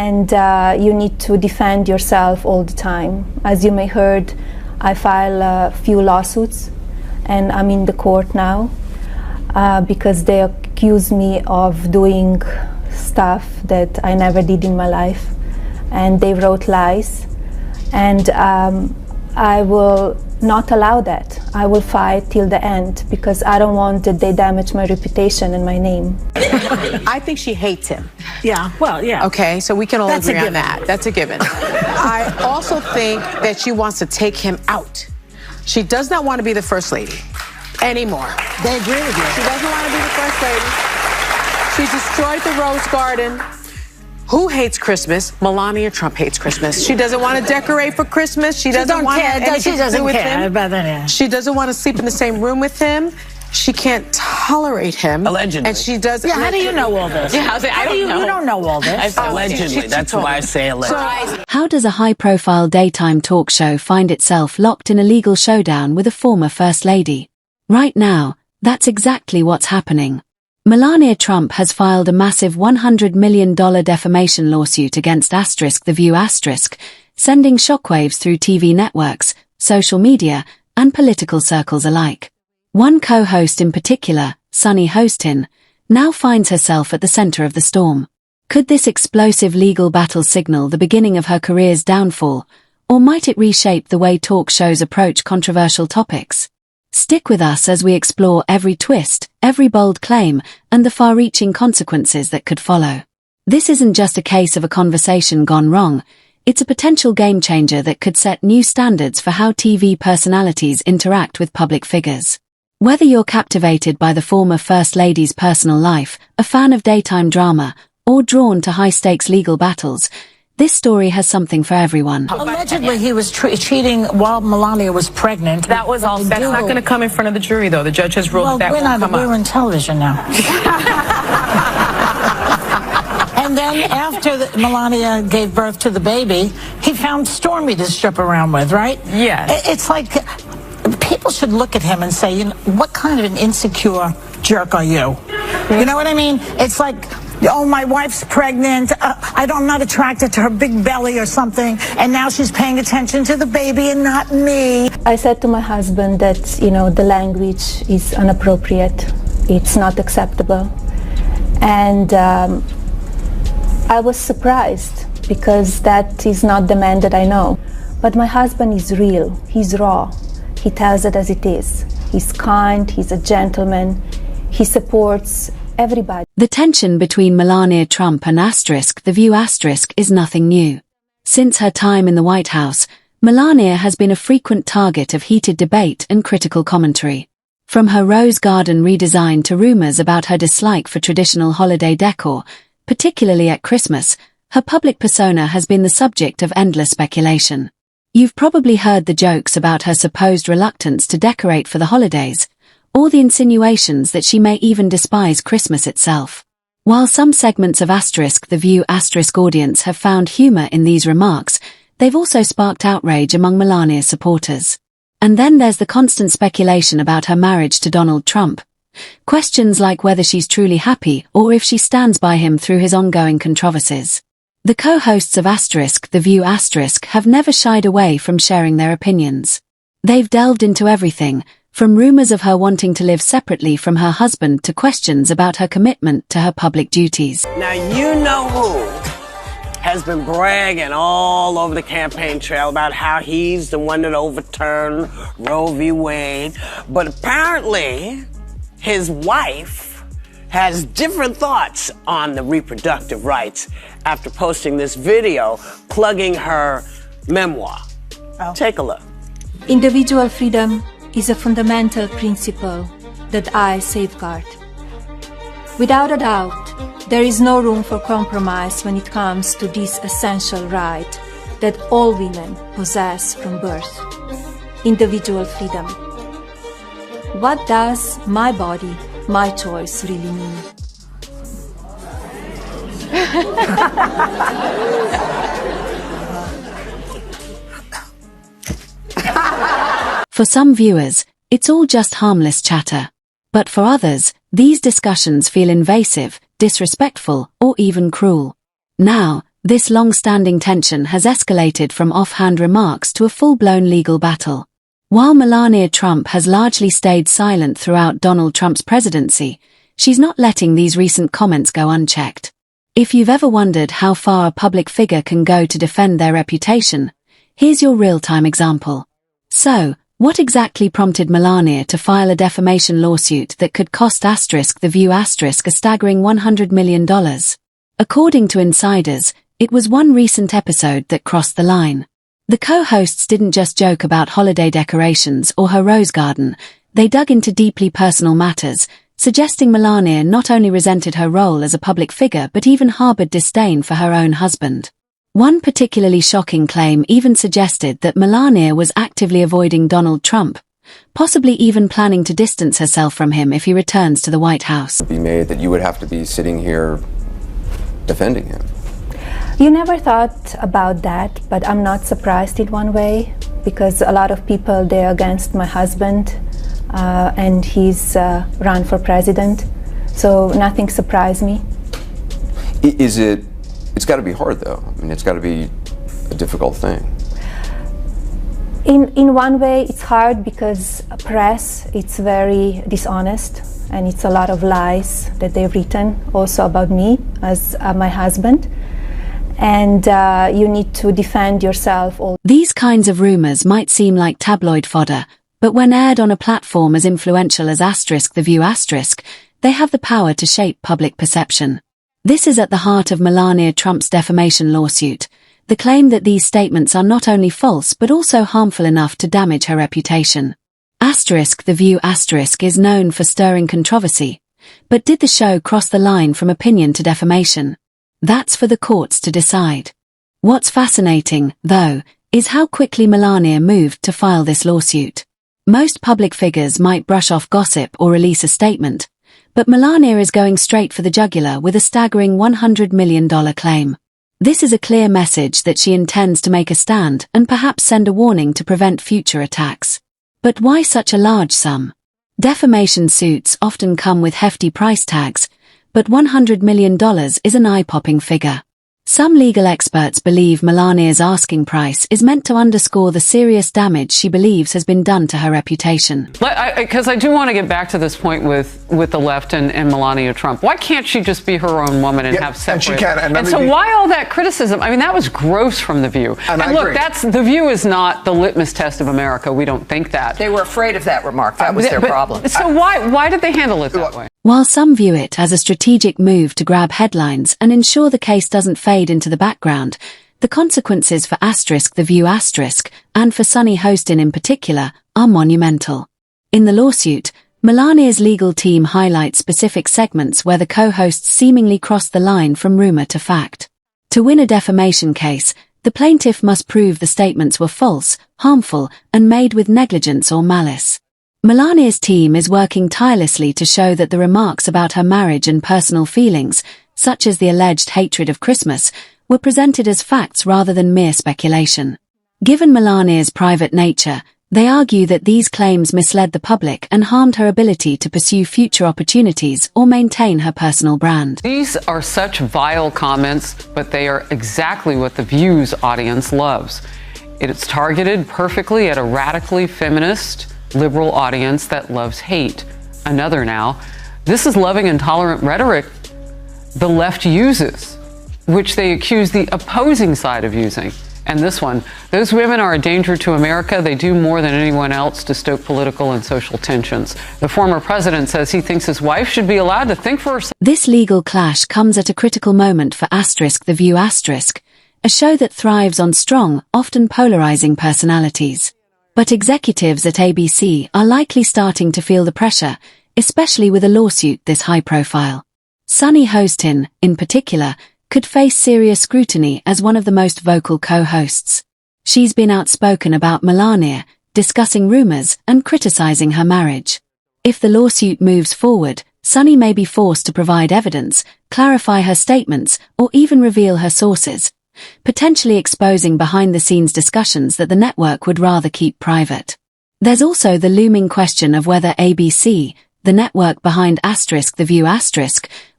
And you need to defend yourself all the time. As you may heard, I file a few lawsuits, and I'm in the court now because they accuse me of doing stuff that I never did in my life, and they wrote lies, and I will not allow that. I will fight till the end because I don't want that they damage my reputation and my name. I think she hates him. Yeah, well, yeah. Okay, so we can all agree on that. That's a given. I also think that she wants to take him out. She does not want to be the first lady anymore. They agree with you. She doesn't want to be the first lady. She destroyed the Rose Garden. Who hates Christmas? Melania Trump hates Christmas. She doesn't want to decorate for Christmas. She doesn't want to have anything to do with him. She doesn't want to sleep in the same room with him. She can't tolerate him. Allegedly. And she does. Yeah, how do you know all this? Yeah, I don't know. You don't know all this. Allegedly. That's why I say allegedly. How does a high-profile daytime talk show find itself locked in a legal showdown with a former First Lady? Right now, that's exactly what's happening. Melania Trump has filed a massive $100 million defamation lawsuit against The View sending shockwaves through TV networks, social media, and political circles alike. One co-host in particular, Sunny Hostin, now finds herself at the center of the storm. Could this explosive legal battle signal the beginning of her career's downfall, or might it reshape the way talk shows approach controversial topics? Stick with us as we explore every twist, every bold claim, and the far-reaching consequences that could follow. This isn't just a case of a conversation gone wrong, it's a potential game-changer that could set new standards for how TV personalities interact with public figures. Whether you're captivated by the former First Lady's personal life, a fan of daytime drama, or drawn to high-stakes legal battles, this story has something for everyone. Allegedly, he was cheating while Melania was pregnant. That's not going to come in front of the jury, though. The judge has ruled that won't come up. We're on television now. And then after Melania gave birth to the baby, he found Stormy to strip around with, right? Yeah. It's like people should look at him and say, you know, what kind of an insecure jerk are you? You know what I mean? It's like, oh, my wife's pregnant, I'm not attracted to her big belly or something, and now she's paying attention to the baby and not me. I said to my husband that, you know, the language is inappropriate, it's not acceptable. And I was surprised because that is not the man that I know. But my husband is real, he's raw, he tells it as it is. He's kind, he's a gentleman, he supports everybody. The tension between Melania Trump and The View is nothing new. Since her time in the White House, Melania has been a frequent target of heated debate and critical commentary. From her Rose Garden redesign to rumors about her dislike for traditional holiday decor, particularly at Christmas, her public persona has been the subject of endless speculation. You've probably heard the jokes about her supposed reluctance to decorate for the holidays, or the insinuations that she may even despise Christmas itself. While some segments of The View audience have found humor in these remarks, they've also sparked outrage among Melania's supporters. And then there's the constant speculation about her marriage to Donald Trump. Questions like whether she's truly happy or if she stands by him through his ongoing controversies. The co-hosts of The View have never shied away from sharing their opinions. They've delved into everything, from rumors of her wanting to live separately from her husband to questions about her commitment to her public duties. Now you know who has been bragging all over the campaign trail about how he's the one that overturned Roe v. Wade, but apparently his wife has different thoughts on the reproductive rights after posting this video plugging her memoir. Take a look. Individual freedom is a fundamental principle that I safeguard. Without a doubt, there is no room for compromise when it comes to this essential right that all women possess from birth: individual freedom. What does my body, my choice really mean? For some viewers, it's all just harmless chatter. But for others, these discussions feel invasive, disrespectful, or even cruel. Now, This long-standing tension has escalated from offhand remarks to a full-blown legal battle. While Melania Trump has largely stayed silent throughout Donald Trump's presidency, she's not letting these recent comments go unchecked. If you've ever wondered how far a public figure can go to defend their reputation, here's your real-time example. So, what exactly prompted Melania to file a defamation lawsuit that could cost The View a staggering $100 million? According to insiders, it was one recent episode that crossed the line. The co-hosts didn't just joke about holiday decorations or her rose garden, they dug into deeply personal matters, suggesting Melania not only resented her role as a public figure but even harbored disdain for her own husband. One particularly shocking claim even suggested that Melania was actively avoiding Donald Trump, possibly even planning to distance herself from him if he returns to the White House. Be made that you would have to be sitting here defending him. You never thought about that, but I'm not surprised in one way, because a lot of people, they're against my husband, and he's run for president, so nothing surprised me. It's got to be hard, though. I mean, it's got to be a difficult thing. In one way, it's hard because press, it's very dishonest, and it's a lot of lies that they've written also about me as my husband. And you need to defend yourself. These kinds of rumors might seem like tabloid fodder, but when aired on a platform as influential as The View they have the power to shape public perception. This is at the heart of Melania Trump's defamation lawsuit, the claim that these statements are not only false but also harmful enough to damage her reputation. The View is known for stirring controversy, but did the show cross the line from opinion to defamation? That's for the courts to decide. What's fascinating, though, is how quickly Melania moved to file this lawsuit. Most public figures might brush off gossip or release a statement, but Melania is going straight for the jugular with a staggering $100 million claim. This is a clear message that she intends to make a stand and perhaps send a warning to prevent future attacks. But why such a large sum? Defamation suits often come with hefty price tags, but $100 million is an eye-popping figure. Some legal experts believe Melania's asking price is meant to underscore the serious damage she believes has been done to her reputation. Because I do want to get back to this point with the left and Melania Trump. Why can't she just be her own woman and have separate? And she can. And so why all that criticism? I mean, that was gross from The View. And look, The View is not the litmus test of America. We don't think that. They were afraid of that remark. That was their problem. So why did they handle it that way? While some view it as a strategic move to grab headlines and ensure the case doesn't fade into the background, the consequences for The View and for Sunny Hostin in particular are monumental. In the lawsuit, Melania's legal team highlights specific segments where the co-hosts seemingly crossed the line from rumor to fact. To win a defamation case, the plaintiff must prove the statements were false, harmful, and made with negligence or malice. Melania's team is working tirelessly to show that the remarks about her marriage and personal feelings, such as the alleged hatred of Christmas, were presented as facts rather than mere speculation. Given Melania's private nature, they argue that these claims misled the public and harmed her ability to pursue future opportunities or maintain her personal brand. These are such vile comments, but they are exactly what The View's audience loves. It's targeted perfectly at a radically feminist, liberal audience that loves hate. Another now. This is loving and tolerant rhetoric the left uses, which they accuse the opposing side of using. And this one, those women are a danger to America. They do more than anyone else to stoke political and social tensions. The former president says he thinks his wife should be allowed to think for herself. This legal clash comes at a critical moment for The View a show that thrives on strong, often polarizing personalities. But executives at ABC are likely starting to feel the pressure, especially with a lawsuit this high profile. Sunny Hostin, in particular, could face serious scrutiny as one of the most vocal co-hosts. She's been outspoken about Melania, discussing rumors and criticizing her marriage. If the lawsuit moves forward, Sunny may be forced to provide evidence, clarify her statements, or even reveal her sources, potentially exposing behind-the-scenes discussions that the network would rather keep private. There's also the looming question of whether ABC, the network behind The View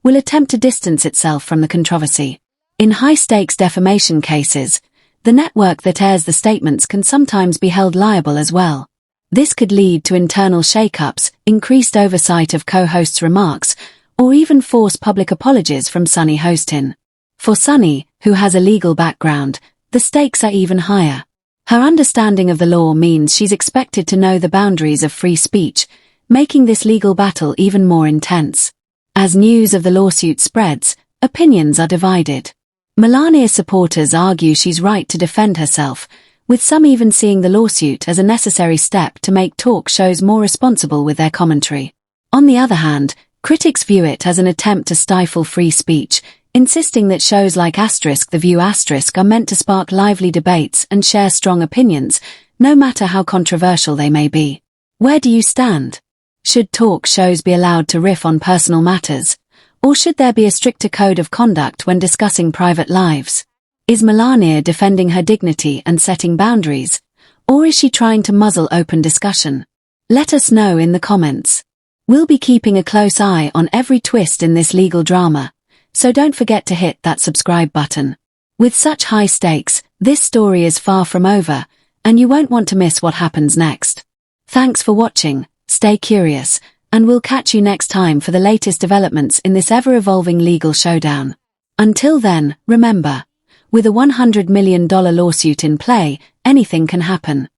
will attempt to distance itself from the controversy. In high-stakes defamation cases, the network that airs the statements can sometimes be held liable as well. This could lead to internal shake-ups, increased oversight of co-hosts' remarks, or even force public apologies from Sunny Hostin. For Sunny, who has a legal background, the stakes are even higher. Her understanding of the law means she's expected to know the boundaries of free speech, making this legal battle even more intense. As news of the lawsuit spreads, opinions are divided. Melania's supporters argue she's right to defend herself, with some even seeing the lawsuit as a necessary step to make talk shows more responsible with their commentary. On the other hand, critics view it as an attempt to stifle free speech, insisting that shows like The View are meant to spark lively debates and share strong opinions, no matter how controversial they may be. Where do you stand? Should talk shows be allowed to riff on personal matters? Or should there be a stricter code of conduct when discussing private lives? Is Melania defending her dignity and setting boundaries? Or is she trying to muzzle open discussion? Let us know in the comments. We'll be keeping a close eye on every twist in this legal drama, so don't forget to hit that subscribe button. With such high stakes, this story is far from over, and you won't want to miss what happens next. Thanks for watching, stay curious, and we'll catch you next time for the latest developments in this ever-evolving legal showdown. Until then, remember, with a $100 million lawsuit in play, anything can happen.